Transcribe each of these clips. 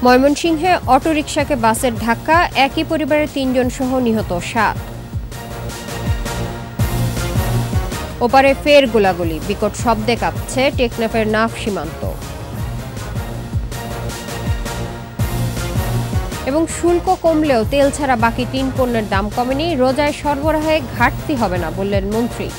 ময়মনসিংহে অটোরিকশাকে বাসের ধাক্কা, একই পরিবারের ৩ জন সহ নিহত ৭। ওপারে ফের গোলাগুলি, বিকট শব্দে কাঁপছে টেকনাফের নাফ সীমান্ত। এবং শুল্ক কমলেও তেল ছাড়া বাকি ৩ পণ্যের দাম কমেনি, রোজায় সরবরাহে ঘাটতি হবে না বললেন মন্ত্রী।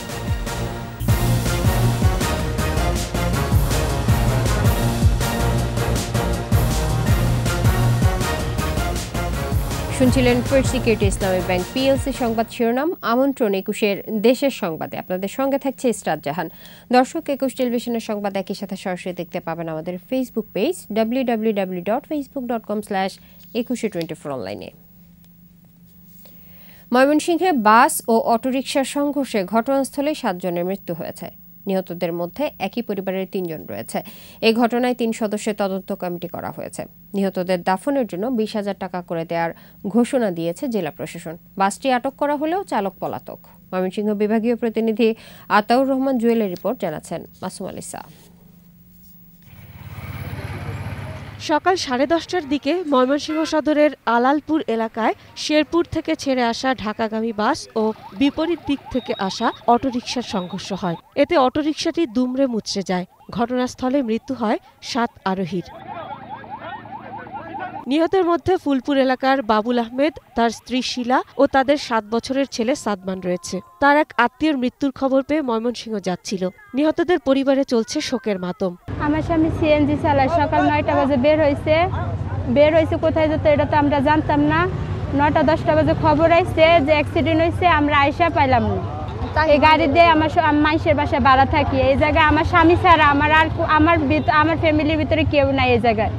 শুনছিলেন ফার্স্ট সিকিউরিটি ইসলামী ব্যাংক পিএলসি সংবাদ শিরোনাম। আমন্ত্রণ ২১-এর দেশের সংবাদে। আপনাদের সঙ্গে থাকছে ইসরাত জাহান। দর্শক, ২১ টেলিভিশনের সংবাদ একই সাথে সরাসরি দেখতে পাবেন আমাদের ফেসবুক পেজ www.facebook.com/2124 অনলাইনে। ময়মনসিংহে বাস ও অটোরিকশার সংঘর্ষে ঘটনাস্থলে ৭ জনের মৃত্যু হয়েছে। নিহতদের মধ্যে একই পরিবারের ৩ জন রয়েছে। এই ঘটনায় ৩ সদস্যের তদন্ত কমিটি করা হয়েছে। নিহতদের দাফনের জন্য ২০,০০০ টাকা করে দেওয়ার ঘোষণা দিয়েছে জেলা প্রশাসন। বাসটি আটক করা হলেও চালক পলাতক। ময়মনসিংহ বিভাগীয় প্রতিনিধি আতাউর রহমান জুয়েলের রিপোর্ট, জানাচ্ছেন মাসুম আলিসা। সকাল 10:30টার দিকে ময়মনসিংহ সদরের আলালপুর এলাকায় শেরপুর থেকে ছেড়ে আসা ঢাকাগামী বাস ও বিপরীত দিক থেকে আসা অটোরিকশার সংঘর্ষ হয়। এতে অটোরিকশাটি দুমড়ে মুচড়ে যায়। ঘটনাস্থলে মৃত্যু হয় ৭ আরোহীর। নিহতের মধ্যে ফুলপুর এলাকার বাবুল আহমেদ, তার স্ত্রী শিলা ও তাদের ৭ বছরের ছেলে সাদমান রয়েছে। তার এক আত্মীয়র মৃত্যুর খবর পেয়ে ময়মনসিংহ যাচ্ছিল। নিহতদের পরিবারে চলছে শোকের মাতম। আমার স্বামী সিএনজি চালায়, সকাল ৯টা বাজে বের হয়েছে কোথায় যেত এটা তো আমরা জানতাম না। ৯টা-১০টা বাজে খবর আইছে যে অ্যাক্সিডেন্ট হয়েছে, আমরা আইসা পাইলাম না। এই গাড়ি দিয়ে আমার মাইশের বাসায় ভাড়া থাকি। এই জায়গায় আমার স্বামী ছাড়া আমার ফ্যামিলির ভিতরে কেউ নাই এই জায়গায়।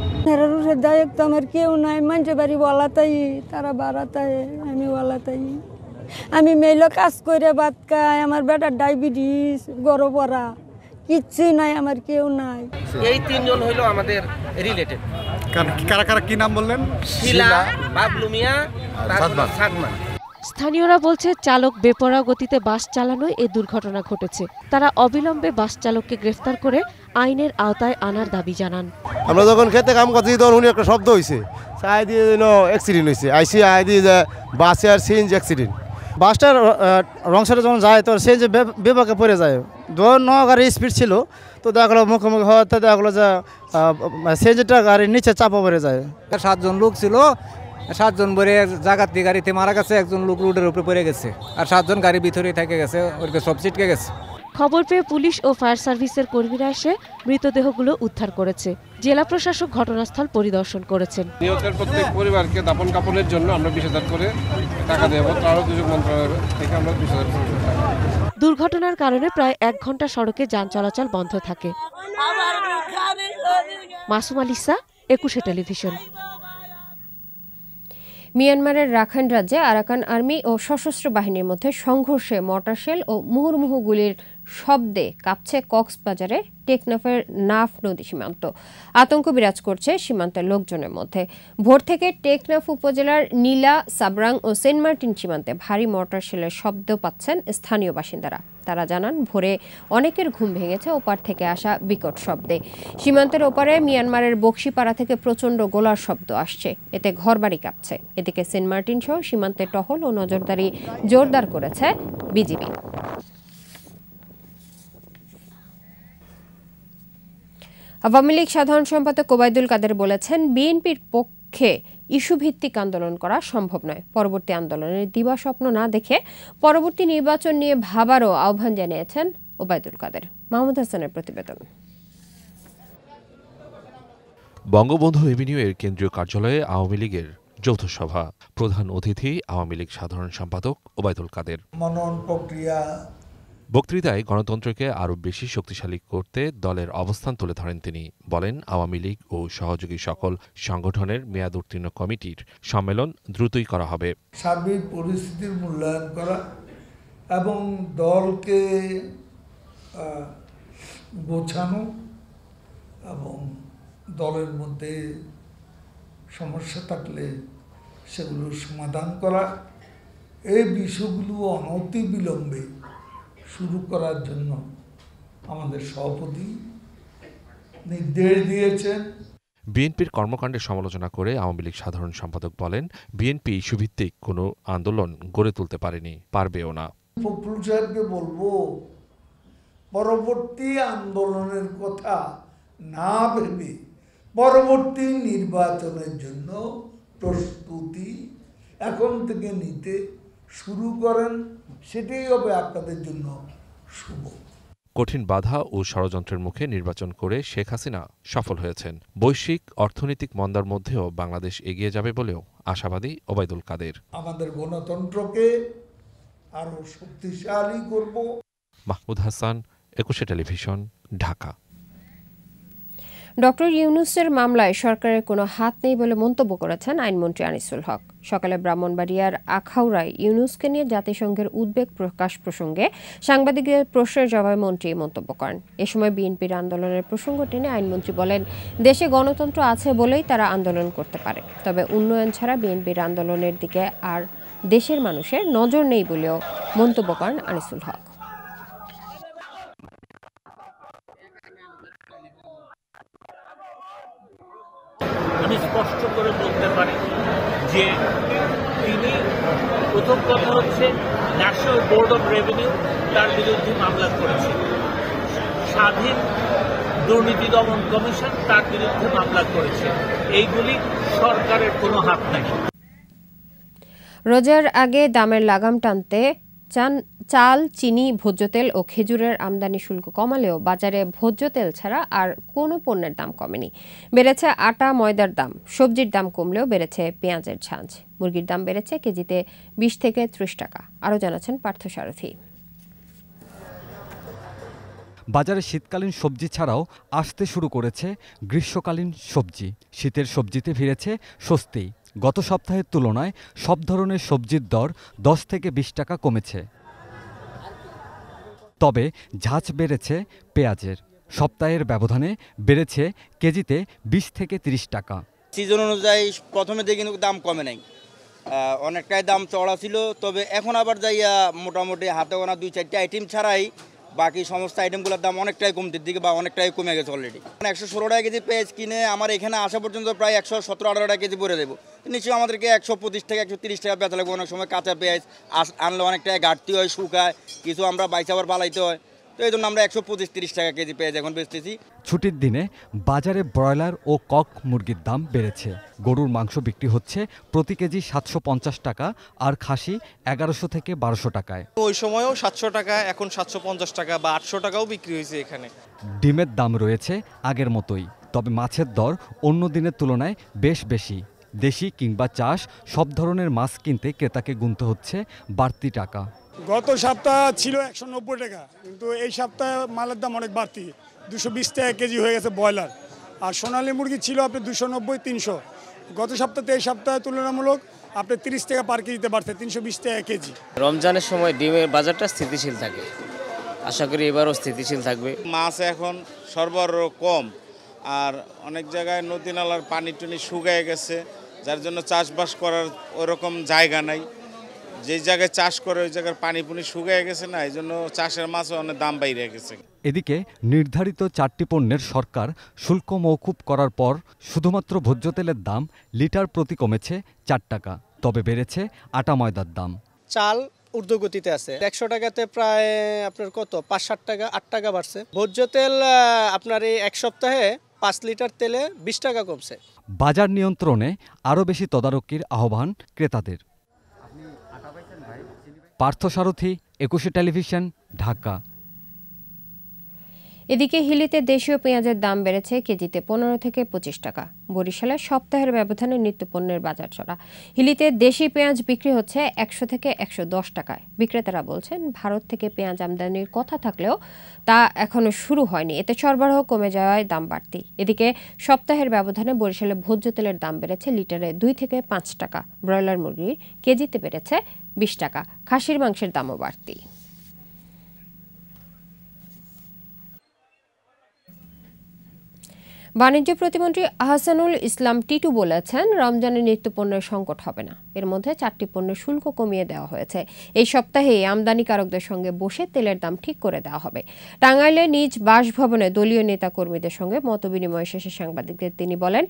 দায়িত্ব আমার কেউ নাই, মানুষের বাড়ি ওয়ালাতাই, তারা বাড়াতাই, আমি ওয়ালাতাই। আমি মেইল কাজ করে ভাত খাই, আমার বেটার ডায়াবেটিস, গরম পড়া, কিচ্ছুই নাই, আমার কেউ নাই। এই ৩ জন হইল আমাদের রিলেটেড। কারা কারা কি নাম বললেন? শিলা, বাবলু মিয়া, সাদমান। স্থানীয়রা বলছে চালক বেপরোয়া গতিতে বাস চালানোয় এই দুর্ঘটনা ঘটেছে। তারা অবিলম্বে বাস চালককে গ্রেফতার করে আইনের আওতায় আনার দাবি জানান। আমরা যখন খেতে কাম করছি তখন উনি একটা শব্দ হয়েছে, আই দিয়ে অ্যাক্সিডেন্ট হয়েছে, আই দিয়ে বাসে আর সিএনজি অ্যাক্সিডেন্ট। বাসটার রং সাইডে যখন যায় তো সিএনজি বিভাগে পড়ে যায়। গাড়ির স্পিড ছিল, তো দেখা গেলো মুখোমুখি হওয়াতে দেখা গেলো যে সিএনজিটা গাড়ির নিচে চাপা পড়ে যায়। ৭ জন লোক ছিল, 7 জন ভরে জায়গাতে গাড়িতে মারা গেছে, একজন লোক রোডের উপরে পড়ে গেছে, আর 7 জন গাড়ির ভিতরে থেকে গেছে, ওরকে সব ছিটকে গেছে। খবর পেয়ে পুলিশ ও ফায়ার সার্ভিসের কর্মীরা এসে মৃতদেহগুলো উদ্ধার করেছে। জেলা প্রশাসক ঘটনাস্থল পরিদর্শন করেছেন। নিহতের প্রত্যেক পরিবারকে দাফন কাফনের জন্য আমরা ২০,০০০ করে টাকা দেব। আরও দুজন মন্ত্রণালয় থেকে আমরা ২০,০০০ টাকা। দুর্ঘটনার কারণে প্রায় ১ ঘন্টা সড়কে যান চলাচল বন্ধ থাকে। মাসুম আলিসা, ২১ টেলিভিশন। মিয়ানমারের রাখাইন রাজ্যে আরাকান আর্মি ও সশস্ত্র বাহিনীর মধ্যে সংঘর্ষে মর্টারশেল ও মুহুর্মুহু গুলির শব্দে কাঁপছে কক্সবাজারে টেকনাফের নাফ নদী সীমান্ত। আতঙ্ক বিরাজ করছে সীমান্তের লোকজনের মধ্যে। ভোর থেকে টেকনাফ উপজেলার নীলা, সাবরাং ও সেন্ট মার্টিন সীমান্তে ভারী মর্টারশেলের শব্দ পাচ্ছেন স্থানীয় বাসিন্দারা। তারা জানান, ভোরে অনেকের ঘুম ভেঙেছে ওপার থেকে আসা বিকট শব্দে। সীমান্তের ওপারে মিয়ানমারের বক্সিপাড়া থেকে প্রচণ্ড গোলার শব্দ আসছে, এতে ঘরবাড়ি কাঁপছে। এদিকে সেন্ট মার্টিন সহ সীমান্তে টহল ও নজরদারি জোরদার করেছে বিজিবি। আওয়ামী লীগ সাধারণ সম্পাদক ওবায়দুল কাদের বলেছেন, বিএনপির পক্ষে ইস্যুভিত্তিক আন্দোলন করা সম্ভব নয়। পরবর্তী আন্দোলনের দিবাস্বপ্ন না দেখে পরবর্তী নির্বাচন নিয়ে ভাবারও আহ্বান জানিয়েছেন ওবায়দুল কাদের। মাহমুদ হাসানের প্রতিবেদন। বঙ্গবন্ধু এভিনিউয়ের কেন্দ্রীয় কার্যালয়ে আওয়ামী লীগের যৌথ সভা। প্রধান অতিথি আওয়ামী লীগ সাধারণ সম্পাদক ওবায়দুল কাদের। মনন প্রক্রিয়া বক্তৃতায় গণতন্ত্রকে আরও বেশি শক্তিশালী করতে দলের অবস্থান তুলে ধরেন তিনি। বলেন, আওয়ামী লীগ ও সহযোগী সকল সংগঠনের মেয়াদ উত্তীর্ণ কমিটির সম্মেলন দ্রুতই করা হবে। সার্বিক পরিস্থিতির মূল্যায়ন করা এবং দলকে গোছানো এবং দলের মধ্যে সমস্যা থাকলে সেগুলোর সমাধান করা, এই বিষয়গুলো অনতিবিলম্বে শুরু করার জন্য আমাদের সভাপতি নির্দেশ দিয়েছেন। বিএনপির কর্মকাণ্ডের সমালোচনা করে আওয়ামী লীগ সাধারণ সম্পাদক বলেন, বিএনপি ইস্যুভিত্তিক কোনো আন্দোলন গড়ে তুলতে পারেনি, পারবেও না। ফখরুল সাহেবকে বলবো, পরবর্তী আন্দোলনের কথা না ভেবে পরবর্তী নির্বাচনের জন্য প্রস্তুতি এখন থেকে নিতে শুরু করেন, সেটাই হবে আপনাদের জন্য শুভ। কঠিন বাধা ও ষড়যন্ত্রের মুখে নির্বাচন করে শেখ হাসিনা সফল হয়েছেন। বৈশ্বিক অর্থনৈতিক মন্দার মধ্যেও বাংলাদেশ এগিয়ে যাবে বলেও আশাবাদী ওবায়দুল কাদের। আমাদের গণতন্ত্রকে আরো শক্তিশালী করব। মাহমুদ হাসান, একুশে টেলিভিশন, ঢাকা। ডক্টর ইউনূসের মামলায় সরকারের কোনো হাত নেই বলে মন্তব্য করেছেন আইনমন্ত্রী আনিসুল হক। সকালে ব্রাহ্মণবাড়িয়ার আখাউড়ায় ইউনূসকে নিয়ে জাতিসংঘের উদ্বেগ প্রকাশ প্রসঙ্গে সাংবাদিকদের প্রশ্নের জবাবে মন্ত্রী মন্তব্য করেন। এ সময় বিএনপির আন্দোলনের প্রসঙ্গ টেনে আইনমন্ত্রী বলেন, দেশে গণতন্ত্র আছে বলেই তারা আন্দোলন করতে পারে, তবে উন্নয়ন ছাড়া বিএনপির আন্দোলনের দিকে আর দেশের মানুষের নজর নেই বলেও মন্তব্য করেন আনিসুল হক। আমি স্পষ্ট করে বলতে পারি যে তিনি প্রথম কথা হচ্ছে ন্যাশনাল বোর্ড অফ রেভিনিউ তার বিরুদ্ধে মামলা করেছে, স্বাধীন দুর্নীতি দমন কমিশন তার বিরুদ্ধে মামলা করেছে, এইগুলি সরকারের কোনো হাত নাই। রোজার আগে দামের লাগাম টানতে চাল, চিনি, ভোজ্য তেল ও খেজুরের আমদানি শুল্ক কমালেও বাজারে ভোজ্য তেল ছাড়া আর কোনো পণ্যের দাম কমেনি। বেড়েছে আটা, ময়দার দাম। সবজির দাম কমলেও বেড়েছে পেঁয়াজের ঝাঁঝ। মুরগির দাম বেড়েছে কেজিতে 20 থেকে 30 টাকা। আরও জানাচ্ছেন পার্থসারথী। বাজারে শীতকালীন সবজি ছাড়াও আসতে শুরু করেছে গ্রীষ্মকালীন সবজি। শীতের সবজিতে ফিরেছে স্বস্তি। গত সপ্তাহের তুলনায় সব ধরনের সবজির দর 10 থেকে 20 টাকা কমেছে। তবে ঝাঁঝ বেড়েছে পেঁয়াজের। সপ্তাহের ব্যবধানে বেড়েছে কেজিতে 20 থেকে 30 টাকা। সিজন অনুযায়ী প্রথমে দিয়ে কিন্তু দাম কমে নাই, অনেকটাই দাম চড়া ছিল। তবে এখন আবার যাইয়া মোটামুটি হাতে গোনা 2-4টি আইটেম ছাড়াই বাকি সমস্ত আইটেমগুলোর দাম অনেকটাই কমতির দিকে বা অনেকটাই কমে গেছে অলরেডি। 116 টাকা কেজি পেঁয়াজ কিনে আমার এখানে আসা পর্যন্ত প্রায় 117-18 টাকা কেজি পরে দেবো। নিশ্চয়ই আমাদেরকে 125 থেকে 130 টাকা বেচা লাগবে। অনেক সময় কাঁচা পেঁয়াজ আনলে অনেকটাই ঘাটতি হয়, শুকায়, কিছু আমরা বাইচা আবার পালাইতে হয়। তো এই জন্য আমরা 125-30 টাকা কেজি পেঁয়াজ এখন বেচতেছি। ছুটির দিনে বাজারে ব্রয়লার ও কক মুরগির দাম বেড়েছে। গরুর মাংস বিক্রি হচ্ছে প্রতি কেজি 750 টাকা আর খাসি 1100 থেকে 1200 টাকায়। ওই সময়ও 700 টাকা, এখন 750 টাকা বা 800 টাকাও বিক্রি হয়েছে এখানে। ডিমের দাম রয়েছে আগের মতোই, তবে মাছের দর অন্য দিনের তুলনায় বেশ বেশি। দেশি কিংবা চাষ সব ধরনের মাছ কিনতে ক্রেতাকে গুনতে হচ্ছে বাড়তি টাকা। গত সপ্তাহ ছিল 190 টাকা, কিন্তু এই সপ্তাহে মালের দাম অনেক বাড়তি, 220 টাকা কেজি হয়ে গেছে ব্রয়লার। আর সোনালী মুরগি ছিল আপনার 290-300। গত সপ্তাহে এই সপ্তাহে তুলনামূলক আপনার 30 টাকা পার কেজিতে বাড়ছে, 320 টাকা কেজি। রমজানের সময় ডিমের বাজারটা স্থিতিশীল থাকে, আশা করি এবারও স্থিতিশীল থাকবে। মাছ এখন সরবরাহ কম, আর অনেক জায়গায় নদী নালার পানি টুনি শুকিয়ে গেছে, যার জন্য চাষবাস করার ওরকম জায়গা নাই। যে জায়গায় চাষ করে ওই জায়গার পানি পুনি শুকিয়ে গেছে না, এই জন্য চাষের মাছও অনেক দাম বাইরে গেছে। এদিকে নির্ধারিত 4টি পণ্যের সরকার শুল্ক মওকুফ করার পর শুধুমাত্র ভোজ্য তেলের দাম লিটার প্রতি কমেছে 4 টাকা, তবে বেড়েছে আটা ময়দার দাম। চাল ঊর্ধ্বগতিতে আছে, 100 টাকাতে প্রায় আপনার কত 5-7 টাকা 8 টাকা বাড়ছে। ভোজ্য তেল আপনার এই এক সপ্তাহে 5 লিটার তেলে 20 টাকা কমছে। বাজার নিয়ন্ত্রণে আরও বেশি তদারকির আহ্বান ক্রেতাদের। পার্থসারথী, একুশে টেলিভিশন, ঢাকা। এদিকে হিলিতে দেশীয় পেঁয়াজের দাম বেড়েছে কেজিতে 15 থেকে 25 টাকা। বরিশালে সপ্তাহের ব্যবধানে নিত্যপণ্যের বাজার চড়া। হিলিতে দেশি পেঁয়াজ বিক্রি হচ্ছে 100 থেকে 110 টাকায়। বিক্রেতারা বলছেন, ভারত থেকে পেঁয়াজ আমদানির কথা থাকলেও তা এখনো শুরু হয়নি, এতে সরবরাহ কমে যাওয়ায় দাম বাড়তি। এদিকে সপ্তাহের ব্যবধানে বরিশালে ভোজ্য তেলের দাম বেড়েছে লিটারে 2 থেকে 5 টাকা। ব্রয়লার মুরগির কেজিতে বেড়েছে 20 টাকা। খাসির মাংসের দামও বাড়তি। বাণিজ্য প্রতিমন্ত্রী আহসানুল ইসলাম টিটু বলেছেন, রমজানে নিত্যপণ্যের সংকট হবে না। এর মধ্যে 4টি পণ্যের শুল্ক কমিয়ে দেওয়া হয়েছে। এই সপ্তাহে আমদানিকারকদের সঙ্গে বসে তেলের দাম ঠিক করে দেওয়া হবে। টাঙ্গাইলে নিজ বাসভবনে দলীয় নেতাকর্মীদের সঙ্গে মতবিনিময় শেষে সাংবাদিকদের তিনি বলেন,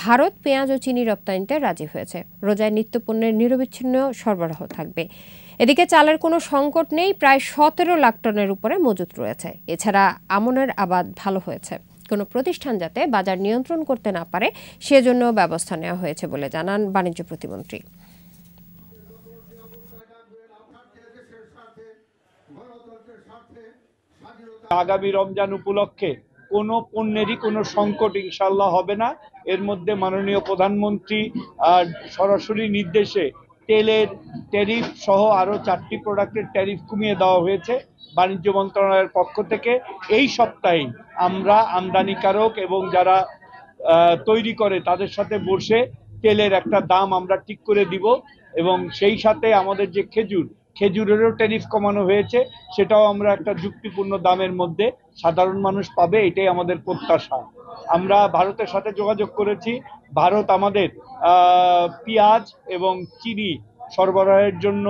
ভারত পেঁয়াজ ও চিনি রপ্তানিতে রাজি হয়েছে। রোজায় নিত্যপণ্যের নিরবিচ্ছিন্ন সরবরাহ থাকবে। এদিকে চালের কোনো সংকট নেই, প্রায় 17 লাখ টনের উপরে মজুত রয়েছে। এছাড়া আমনের আবাদ ভালো হয়েছে। কোনো প্রতিষ্ঠান যাতে বাজার নিয়ন্ত্রণ করতে না পারে সেজন্য ব্যবস্থা নেওয়া হয়েছে বলে জানান বাণিজ্য প্রতিমন্ত্রী। আগামী রমজান উপলক্ষে কোনো পণ্যেরই কোনো সংকট ইনশাল্লাহ হবে না। এর মধ্যে মাননীয় প্রধানমন্ত্রী সরাসরি নির্দেশে তেলের ট্যারিফ সহ আরও 4টি প্রোডাক্টের ট্যারিফ কমিয়ে দেওয়া হয়েছে বাণিজ্য মন্ত্রণালয়ের পক্ষ থেকে। এই সপ্তাহে আমরা আমদানিকারক এবং যারা তৈরি করে তাদের সাথে বসে তেলের একটা দাম আমরা ঠিক করে দিব এবং সেই সাথে আমাদের যে খেজুরেরও ট্যারিফ কমানো হয়েছে, সেটাও আমরা একটা যুক্তিপূর্ণ দামের মধ্যে সাধারণ মানুষ পাবে, এটাই আমাদের প্রত্যাশা। আমরা ভারতের সাথে যোগাযোগ করেছি। ভারত আমাদের পেঁয়াজ এবং চিনি সরবরাহের জন্য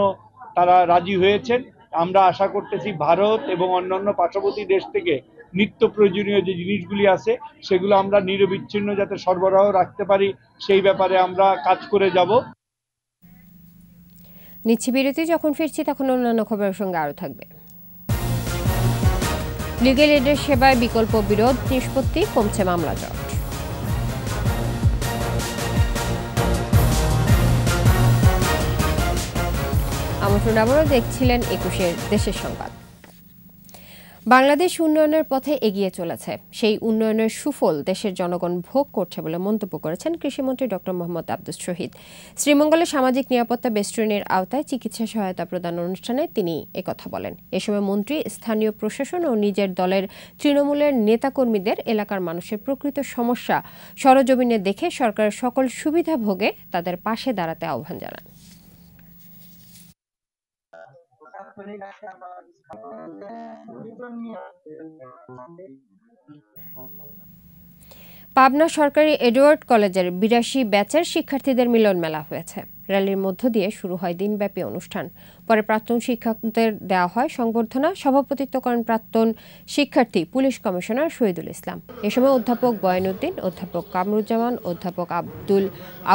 তারা রাজি হয়েছেন। আমরা আশা করতেছি ভারত এবং অন্যান্য পার্শ্ববর্তী দেশ থেকে নিত্য প্রয়োজনীয় যে জিনিসগুলি আছে সেগুলো আমরা নিরবিচ্ছিন্ন যাতে সরবরাহ রাখতে পারি, সেই ব্যাপারে আমরা কাজ করে যাব। নিচ্ছি বিরতি, যখন ফিরছি তখন অন্যান্য খবরের সঙ্গে আরও থাকবে। লিগ্যাল এইডের সেবায় বিকল্প বিরোধ নিষ্পত্তি, কমছে মামলা জট। আমন্ত্রণ আবারও দেখছিলেন 21 দেশের সংবাদ। বাংলাদেশ উন্নয়নের পথে এগিয়ে চলেছে। সেই উন্নয়নের সুফল দেশের জনগণ ভোগ করছে বলে মন্তব্য করেছেন কৃষিমন্ত্রী ডক্টর মোহাম্মদ আব্দুস শহীদ। শ্রীমঙ্গলে সামাজিক নিরাপত্তা বেষ্টনীর আওতায় চিকিৎসা সহায়তা প্রদান অনুষ্ঠানে তিনি একথা বলেন। এ সময় মন্ত্রী স্থানীয় প্রশাসন ও নিজের দলের তৃণমূলের নেতাকর্মীদের এলাকার মানুষের প্রকৃত সমস্যা সরজমিনে দেখে সরকারের সকল সুবিধা ভোগে তাদের পাশে দাঁড়াতে আহ্বান জানান। পাবনা সরকারি এডওয়ার্ড কলেজের 82 ব্যাচের শিক্ষার্থীদের মিলন মেলা হয়েছে। র্যালির মধ্য দিয়ে শুরু হয় দিনব্যাপী অনুষ্ঠান। পরে প্রাক্তন শিক্ষকদের দেওয়া হয় সংবর্ধনা। সভাপতিত্ব করেন প্রাক্তন শিক্ষার্থী পুলিশ কমিশনার শহীদুল ইসলাম। এ সময় অধ্যাপক বয়ানুদ্দিন, অধ্যাপক কামরুজ্জামান, অধ্যাপক আব্দুল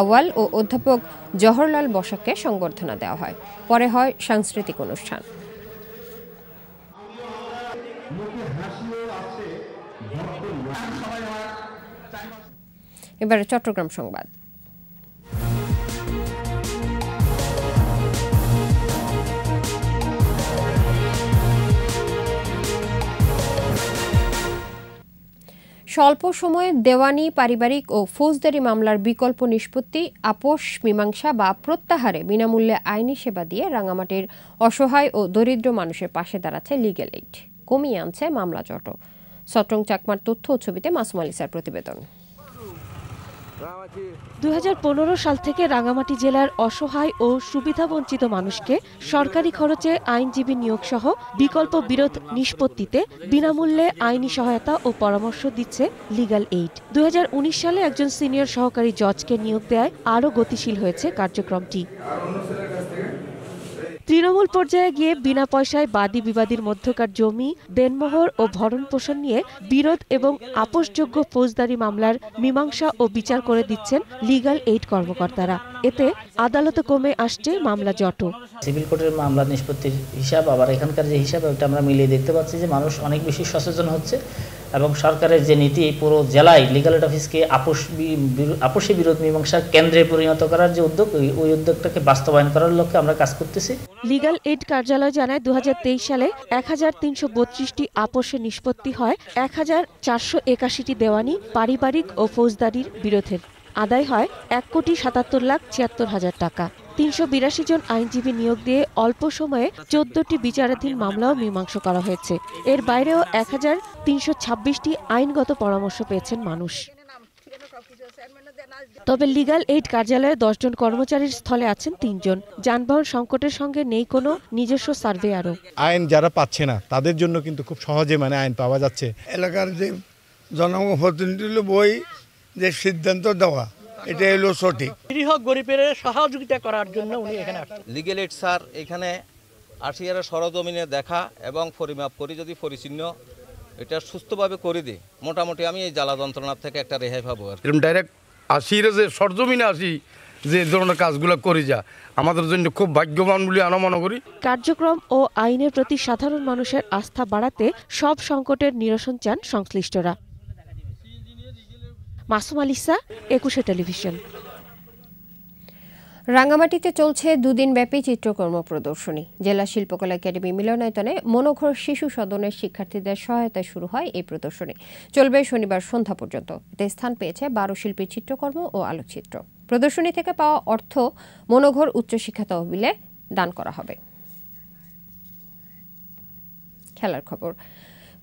আওয়াল ও অধ্যাপক জহরলাল বসাককে সংবর্ধনা দেওয়া হয়। পরে হয় সাংস্কৃতিক অনুষ্ঠান। এবারে চট্টগ্রাম সংবাদ। স্বল্প সময়ে দেওয়ানি, পারিবারিক ও ফৌজদারি মামলার বিকল্প নিষ্পত্তি, আপোষ মীমাংসা বা প্রত্যাহারে বিনামূল্যে আইনি সেবা দিয়ে রাঙামাটির অসহায় ও দরিদ্র মানুষের পাশে দাঁড়াচ্ছে লিগ্যাল এইড। কমিয়ে আনছে মামলা জট। সট্টং চাকমার তথ্য ও ছবিতে মাসুম আলিসার প্রতিবেদন। 2015 সাল থেকে রাঙ্গামাটি জেলার অসহায় ও সুবিধাবঞ্চিত মানুষকে সরকারি খরচে আইনজীবী নিয়োগ সহ বিকল্প বিরোধ নিষ্পত্তিতে বিনামূল্যে আইনি সহায়তা ও পরামর্শ দিচ্ছে লিগ্যাল এইড। 2019 সালে একজন সিনিয়র সহকারী জজকে নিয়োগ দেয় আরও গতিশীল হয়েছে কার্যক্রমটি। তৃণমূল পর্যায়ে গিয়ে বিনা পয়সায় বাদী বিবাদীর মধ্যকার জমি, দেনমোহর ও ভরণ পোষণ নিয়ে বিরোধ এবং আপোষযোগ্য ফৌজদারি মামলার মীমাংসা ও বিচার করে দিচ্ছেন লিগ্যাল এইড কর্মকর্তারা। এতে আদালতে কমে আসছে মামলা জট। সিভিল কোর্টের মামলা নিষ্পত্তির হিসাব আবার এখানকার যে হিসাব, ওটা আমরা মিলিয়ে দেখতে পাচ্ছি যে মানুষ অনেক বেশি সচেতন হচ্ছে এবং সরকারের যে নীতি এই পুরো জেলায় লিগ্যাল এইড অফিসকে আপোষী বিরোধ মীমাংসা কেন্দ্রে পরিণত করার যে উদ্যোগ, ওই উদ্যোগটাকে বাস্তবায়ন করার লক্ষ্যে আমরা কাজ করতেছি। লিগ্যাল এইড কার্যালয় জানায় 2023 সালে 1332টি আপোষে নিষ্পত্তি হয়, 1481টি দেওয়ানি, পারিবারিক ও ফৌজদারির বিরোধের আদায় হয় 1,77,76,000 টাকা। 382 জন আইনজীবী নিয়োগ দিয়ে অল্প সময়ে 14টি বিচারাধীন মামলাও মীমাংসা করা হয়েছে। এর বাইরেও 1326টি আইনগত পরামর্শ পেয়েছেন মানুষ। তবে লিগ্যাল এইড কার্যালয়ে 10 জন কর্মচারীর স্থলে আছেন 3 জন। যানবাহন সংকটের সঙ্গে নেই কোনো নিজস্ব সার্ভেয়ারও। আইন যারা পাচ্ছে না তাদের জন্য কিন্তু খুব সহজে আইন পাওয়া যাচ্ছে। এলাকার যে জনপ্রতিনিধি বই যে সিদ্ধান্ত দেওয়া এটা হলো সঠিক। নিরীহ গরিবের সহযোগিতা করার জন্য উনি এখানে আসছেন। লিগ্যাল এইড স্যার এখানে আসিয়ারা সরজমিনে দেখা এবং পরিমাপ করে যদি পরিচ্ছন্ন এটা সুস্থভাবে করে দিই, মোটামুটি আমি এই জ্বালা যন্ত্রণার থেকে একটা রেহাই পাবো। এরকম ডাইরেক্ট আসিরে যে সরজমিনে আসি যে ধরনের কাজগুলো করি যা আমাদের জন্য খুব ভাগ্যবান বলে আমরা মনে করি। কার্যক্রম ও আইনের প্রতি সাধারণ মানুষের আস্থা বাড়াতে সব সংকটের নিরসন চান সংশ্লিষ্টরা। মাসুম আলিসা, একুশে টেলিভিশন। রাঙ্গামাটিতে চলছে দুদিনব্যাপী চিত্রকর্ম প্রদর্শনী। জেলা শিল্পকলা একাডেমি মিলনায়তনে মনোঘর শিশু সদনের শিক্ষার্থীদের সহায়তায় শুরু হয় এই প্রদর্শনী। চলবে শনিবার সন্ধ্যা পর্যন্ত। এতে স্থান পেয়েছে 12 শিল্পীর চিত্রকর্ম ও আলোকচিত্র। প্রদর্শনী থেকে পাওয়া অর্থ মনোঘর উচ্চশিক্ষা তহবিলে দান করা হবে। খেলার খবর।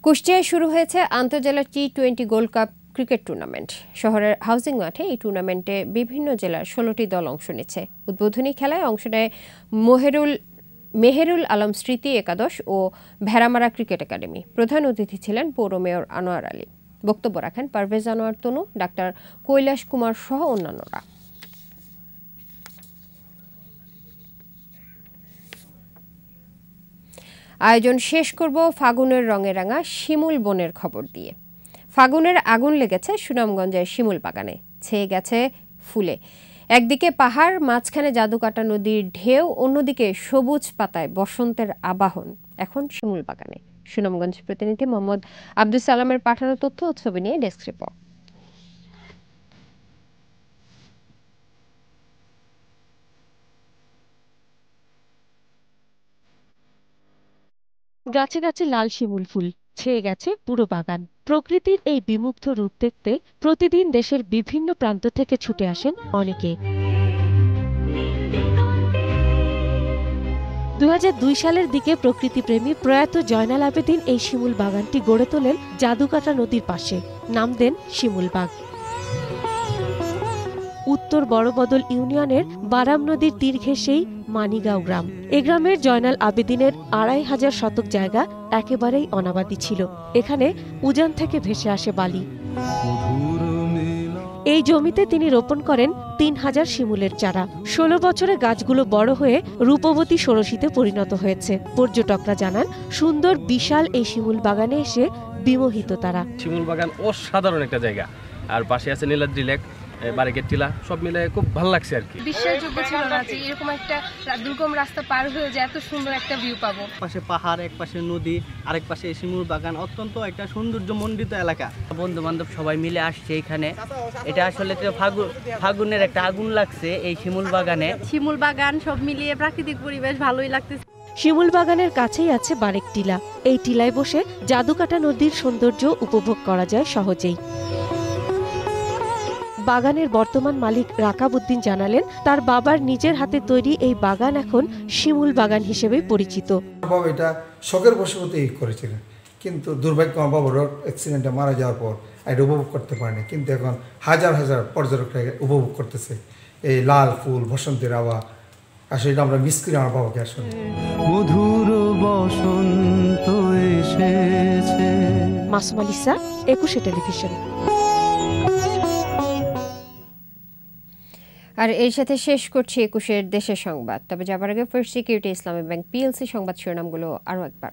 কুষ্টিয়ায় শুরু হয়েছে আন্তঃজেলা T20 gold cup cricket tournament. শহরের হাউজিং মাঠে এই টুর্নামেন্টে বিভিন্ন জেলার 16টি দল অংশ নিচ্ছে। উদ্বোধনী খেলায় অংশ নেয় মেহেরুল আলম স্মৃতি একাদশ ও ভেড়ামারা ক্রিকেট একাডেমি। প্রধান অতিথি ছিলেন পৌর মেয়র আনোয়ার আলী। বক্তব্য রাখেন পারভেজ আনোয়ার তনু, ডাক্তার কৈলাস কুমার সহ অন্যান্যরা। আয়োজন শেষ করব ফাগুনের রঙে রাঙা শিমুল বনের খবর দিয়ে। ফাগুনের আগুন লেগেছে সুনামগঞ্জের শিমুল বাগানে, ছেয়ে গেছে ফুলে। একদিকে পাহাড়, মাঝখানে জাদুকাটা নদীর ঢেউ, অন্যদিকে সবুজ পাতায় বসন্তের আবাহন এখন শিমুল বাগানে। সুনামগঞ্জ প্রতিনিধি মোহাম্মদ আব্দুল সালামের পাঠানো তথ্য ও ছবি নিয়ে ডেস্ক রিপোর্ট। গাছে গাছে লাল শিমুল ফুল, ছেয়ে গেছে পুরো বাগান। প্রকৃতির এই বিমুগ্ধ রূপ দেখতে প্রতিদিন দেশের বিভিন্ন প্রান্ত থেকে ছুটে আসেন অনেকে। 2002 সালের দিকে প্রকৃতিপ্রেমী প্রয়াত জয়নাল আবেদিন এই শিমুল বাগানটি গড়ে তোলেন জাদুকাটা নদীর পাশে। নাম দেন শিমুলবাগ। উত্তর বড়বদল ইউনিয়নের বারাম নদীর তীর ঘেঁষেই মানিগাঁও গ্রাম। এ গ্রামের জয়নাল আবেদিনের 2500 শতক জায়গা একেবারেই অনাবাদি ছিল। এখানে উজান থেকে ভেসে আসে বালি। এই জমিতে তিনি রোপণ করেন 3000 শিমুলের চারা। 16 বছরে গাছগুলো বড় হয়ে রূপবতী ষোড়শীতে পরিণত হয়েছে। পর্যটকরা জানান, সুন্দর বিশাল এই শিমুল বাগানে এসে বিমোহিত তারা। শিমুল বাগান অসাধারণ একটা জায়গা, আর পাশে আছে নীলাদ্রি লেক, বারিকের টিলা, সব মিলে খুব ভালো লাগছে আর কি। বিশ্বাসযোগ্য ছিল না যে এরকম একটা দুর্গম রাস্তা পার হয়ে যে এত সুন্দর একটা ভিউ পাবো। পাশে পাহাড়, এক পাশে নদী, আরেক পাশে শিমুল বাগান, অত্যন্ত একটা সৌন্দর্যমণ্ডিত এলাকা। বন্ধু বান্ধব সবাই মিলে আসছে এখানে। এটা আসলে ফাগুনের একটা আগুন লাগছে এই শিমুল বাগানে। শিমুল বাগান সব মিলিয়ে প্রাকৃতিক পরিবেশ ভালোই লাগতেছে। শিমুল বাগানের কাছেই আছে বারেক টিলা। এই টিলায় বসে জাদুকাটা নদীর সৌন্দর্য উপভোগ করা যায় সহজেই। বাগানের বর্তমান মালিক রাকাবউদ্দিন জানালেন, তার বাবার নিজের হাতে তৈরি এই বাগান এখন শিমুল বাগান হিসেবে পরিচিত। বাবা এটা শখের বশবর্তী করেছিলেন, কিন্তু দুর্ভাগ্য আমার বাবার অ্যাক্সিডেন্টে মারা যাওয়ার পর এটা উপভোগ করতে পারেনি। কিন্তু এখন হাজার হাজার পর্যটকরা উপভোগ করতেছে এই লাল ফুল, বসন্তের আওয়া। আসলে এটা আমরা মিস করি আমার বাবাকে। আসলে মধুর বসন্ত এসেছে। মাসুম আলিসা, একুশে টেলিভিশন। আর এর সাথে শেষ করছি একুশের দেশের সংবাদ। তবে যাবার আগে ফার্স্ট সিকিউরিটি ইসলামী ব্যাংক পিএলসি সংবাদ শিরোনামগুলো আরও একবার।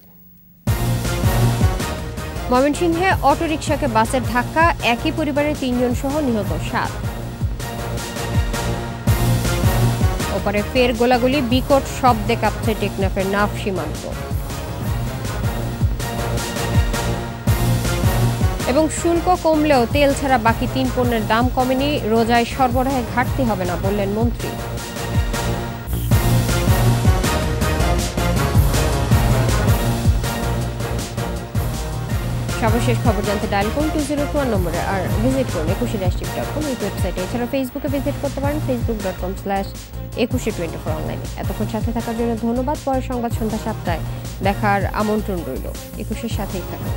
ময়মনসিংহে অটোরিকশাকে বাসের ধাক্কা, একই পরিবারের 3 জন সহ নিহত 7। ওপারে ফের গোলাগুলি, বিকট শব্দে কাঁপছে টেকনাফের নাফ সীমান্ত। এবং শুল্ক কমলেও তেল ছাড়া বাকি 3 পণ্যের দাম কমেনি, রোজায় সরবরাহে ঘাটতি হবে না বললেন মন্ত্রী। সর্বশেষ খবর জানতে ডায়াল করুন 201 নম্বরে, আর ভিজিট করুন 21-com এই ওয়েবসাইটে। এছাড়া ফেসবুকে ভিজিট করতে পারেন facebook.com/2124 অনলাইনে। এতক্ষণ সাথে থাকার জন্য ধন্যবাদ। পরের সংবাদ সন্ধ্যা 7টায় দেখার আমন্ত্রণ রইল। 21-এর সাথেই থাকুন।